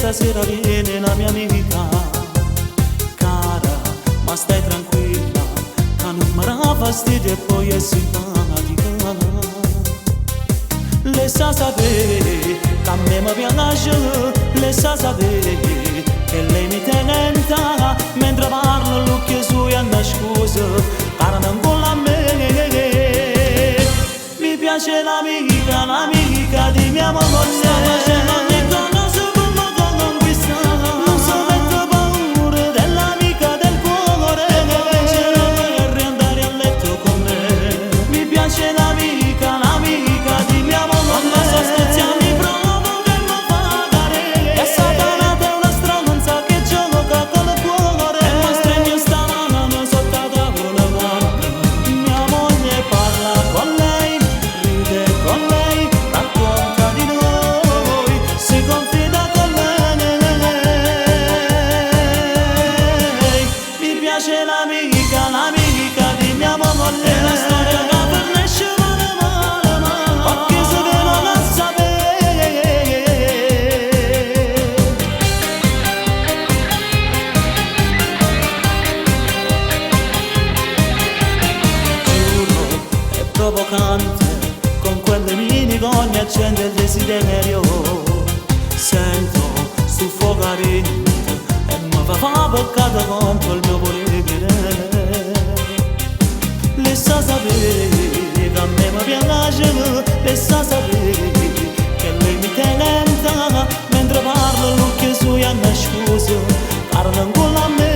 stasera viene la mia amica. Cara, ma stai tranquilla, che non mi dà fastidio e poi è simpatica. Le sa sapere che a me mi piace, le sa sapere che lei mi tenenta, mentre parlo l'occhio suo a una scusa, cara non con la me. Mi piace l'amica di mia mamma, sta facendo ogni cosa come conquistare. Non so metto paura dell'amica del cuore, per riandare a letto con me. Mi piace l'amica di mia mamma, ma so stuziami proprio che mi fa dare. E Satanata è una stronza che gioca con il cuore, e mi stringe sta mano sotto la tavola, guarda. Mia moglie parla con lei, ride con lei, racconta di noi, si confida con lei. Mi piace l'amica di mia mamma, è la storia che per nascere male, ma che se ve non la sapere. Giuro, è provocante, con quelle minigonne accende il desiderio. Sento soffocare e mi fa peccato contro il mio volere. Le sa sapere che a me mi piace, le sa sapere che lei mi tenenta, mentre parlo l'occhio suo a una scusa, parla ancora a me.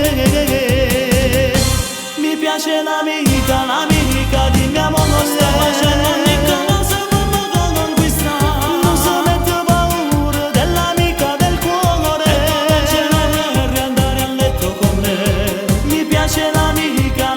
Mi piace l'amica di mia mamma, sta facendo ogni cosa come conquistare. Non so metto paura dell'amica del cuore, per riandare a letto con me. Mi piace l'amica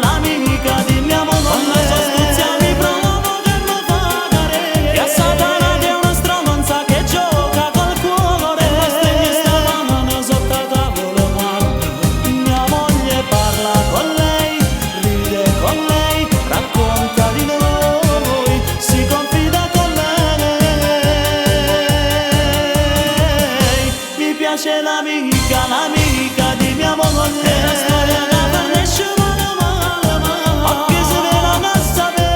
di mia mamma, ma so stuziami proprio che mi fa dare. E a Satanata è una stronza che gioca col cuore, e mi stringe sta mano sotto la tavola, guarda. Mia moglie parla con lei, ride con lei, racconta di noi, si confida con lei. Mi piace l'amica di mia moglie, è la storia che per nascere male, ma che se ve non la sapere.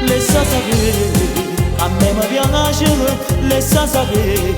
Le sa sapere, a me mi piace, le sa sapere